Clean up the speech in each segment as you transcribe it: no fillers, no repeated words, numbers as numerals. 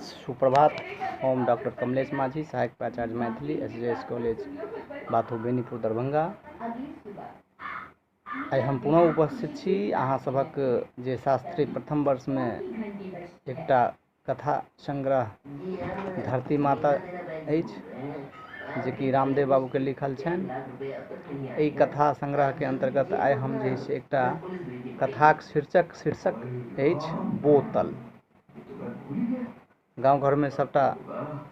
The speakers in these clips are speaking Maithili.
सुप्रभात। हम डॉक्टर कमलेश माझी, सहायक प्राचार्य मैथिली, एसजेएस कॉलेज बाथू बेनीपुर दरभंगा। आइ हम पुनः उपस्थित छी अहाँ सभक जे शास्त्री प्रथम वर्ष में एकटा कथा संग्रह धरती माता अछि जे कि रामदेव बाबू के लिखल छनि। एहि कथा संग्रह के अंतर्गत आइ हम जे छै एकटा कथाक शीर्षक अछि बोतल। गाँव घर में सबटा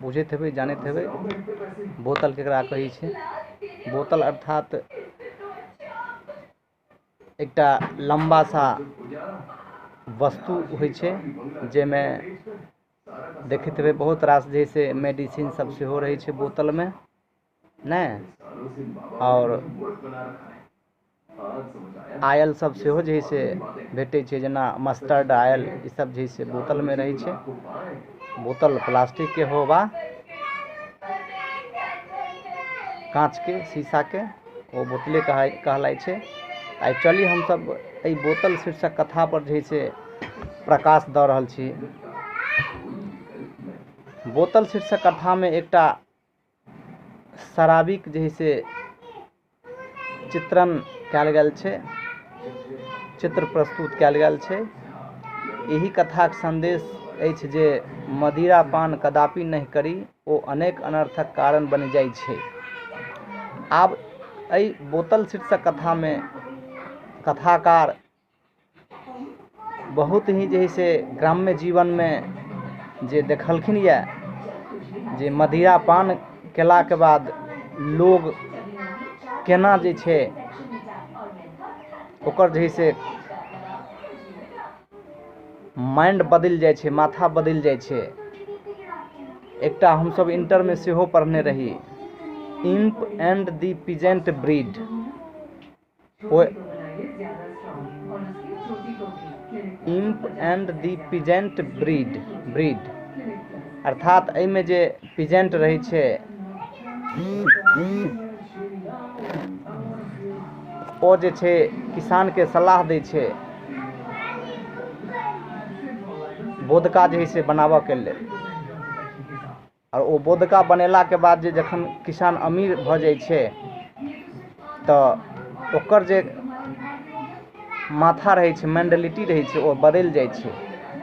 बुझैत हेबै, जानैत हेबै बोतल केकरा कहै छै। बोतल अर्थात एकटा लंबा सा वस्तु होइ छै जाहिमे देखैत हेबै बहुत रास जे से मेडिसिन सब सेहो रहै छै बोतल में नै, और आयल सब सेहो जे से भेटै छै, जेना मस्टर्ड आयल ई सब जे से बोतल में रहै छै। बोतल प्लास्टिक के हो वा कांच के, शीशा के, वो बोतले कहलाई छै। एक्चुअली हम सब एई बोतल शीर्षक कथा पर जे से प्रकाश दऽ रहल छी। बोतल शीर्षक कथा में एकटा शराबीक जे से चित्रण कयल गेल छै, चित्र प्रस्तुत कयल गेल छै। एही कथाक संदेश अछि जे मदिरा पान कदापि नहीं करी, ओ अनेक अनर्थक कारण बनि जाइ छै। आब एई बोतल शीर्षक कथा में कथाकार बहुत ही जे से ग्राम्य जीवन में जे देखलखिन या जे मदिरा पान केला के बाद लोग केना जे छै ओकर जे से माइंड बदल जाय छै, माथा बदल जाय छै। एकटा हम सब इंटर में सेहो पढ़ने रही, imp and the peasant breed. Imp and the peasant breed अर्थात एहि में जे पीजेंट रही छै ओ जे छै किसान के सलाह दै छै बोधका जे से बनाबऽ के लेल, और वो बोधका बनेला के बाद जे जखन किसान अमीर भऽ जाइ छै तऽ ओकर जे माथा रहै छै, मेंटलिटी रहै छै, ओ बदल जाइ छै।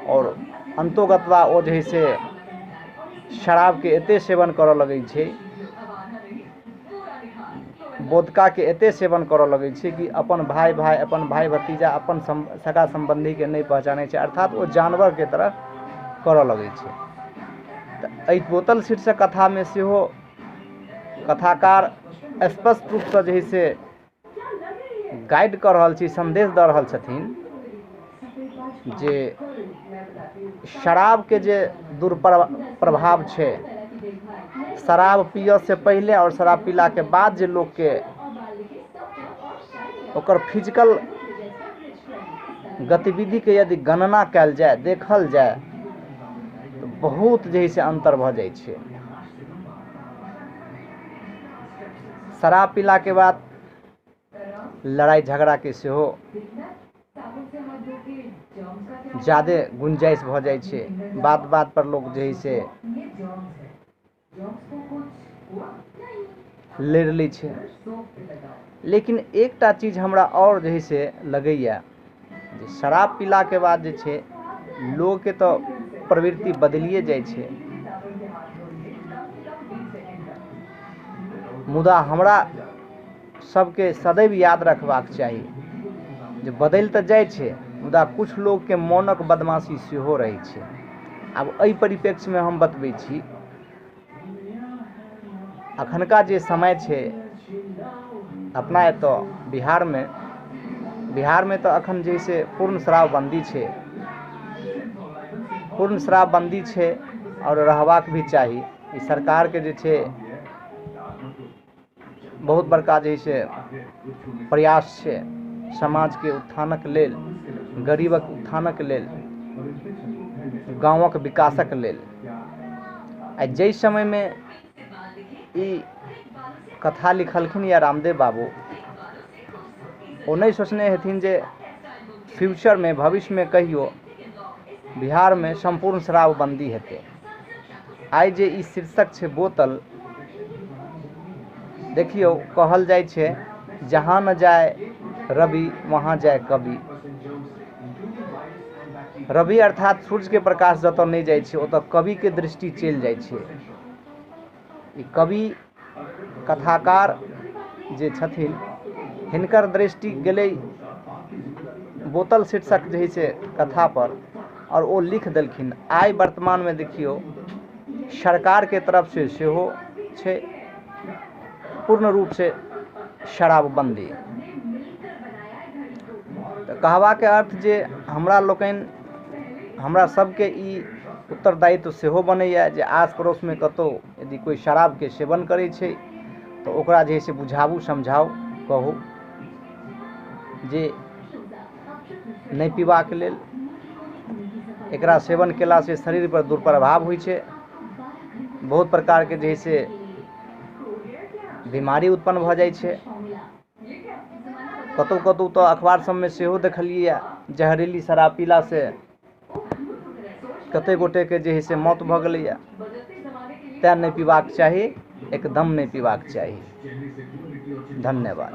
और अंतोगतवा ओ जे से शराब के एते सेवन करऽ लगै छै, बोधका के एते सेवन करऽ लगै छै कि अपन भाई भतीजा, अपन सगा संबंधी के नहीं पहचानै छै, अर्थात वो जानवर के तरह करऽ लगै छै। तऽ एहि बोतल शीर्षक कथा में सेहो कथाकार स्पष्ट रूप से जे से गाइड कर रहल छी, संदेश दऽ रहल छथिन जे शराब के जे दुष्प्रभाव छै, शराब पियै से पहले और शराब पीला के बाद जे लोग के ओकर फिजिकल गतिविधि के यदि गणना कयल जाए, देखल जाए तो बहुत जे से अंतर भऽ जाइ छै। शराब पीला के बाद लड़ाई झगड़ा के सेहो ज्यादे गुंजाइश भऽ जाइ छै। बात पर लोग जे से लड़ लै छै। लेकिन एकटा चीज हमरा और जे से लगैया जे शराब पीला के बाद जे छै लोग के तो प्रवृत्ति बदलिए जाइ छै, मुदा हमरा सबके सदैव याद रखबाक चाही जे बदल तऽ जाइ छै, मुदा कुछ लोग के मौनक बदमाशी सेहो रहै छै। आब एहि परिप्रेक्ष्य में हम बतबै छी, अखनका जे समय छै अपना एतऽ बिहार में तो अखन जे से पूर्ण शराबबंदी छै, पूर्ण शराबबंदी छै और रहबाक भी चाही। ई सरकार के जे छै बहुत बड़का जे से प्रयास छै समाज के उत्थानक लेल, गरीबक उत्थानक लेल, गाँवक विकासक लेल। आ जै समय में ई कथा लिखलखिन या रामदेव बाबू, ओ नहीं सोचने हेथिन जे फ्यूचर में, भविष्य में कहियो बिहार में संपूर्ण शराबबंदी हेतै। आइ जे ई शीर्षक छै बोतल, देखियौ कहल जाइ छै जहाँ न जाए रवि वहाँ जाए कवि। रवि अर्थात सूर्य के प्रकाश जतऽ नहीं जाइ छै ओतऽ कवि के दृष्टि चलि जाइ छै। ई कवि कथाकार जे छथिन हिनकर दृष्टि गेलै बोतल शीर्षक जे है से कथा पर, और वो लिख देलखिन। आइ वर्तमान में देखियो सरकार के तरफ से सेहो छै पूर्ण रूप से शराबबंदी। तो कहवा के अर्थ जे हमरा सबके ई उत्तरदायित्व सेहो बनैया जे आस पड़ोस में कतौ यदि कोई शराब के सेवन करै छै तो ओकरा जे है से बुझाबू, समझाऊ, कहू जे नहीं पीबाक लेल। एकरा सेवन केला से शरीर पर दुष्प्रभाव होइ छै, बहुत प्रकार के जे है से बीमारी उत्पन्न भ जाइ छै। कतौ कतौ तो अखबार सब में सेहो देखलियै जहरीली शराब पीला से कते गोटे के जे है से मौत भ गेलैया। तैं नहीं पीबाक चाही, एकदम नहीं पीबाक चाही। धन्यवाद।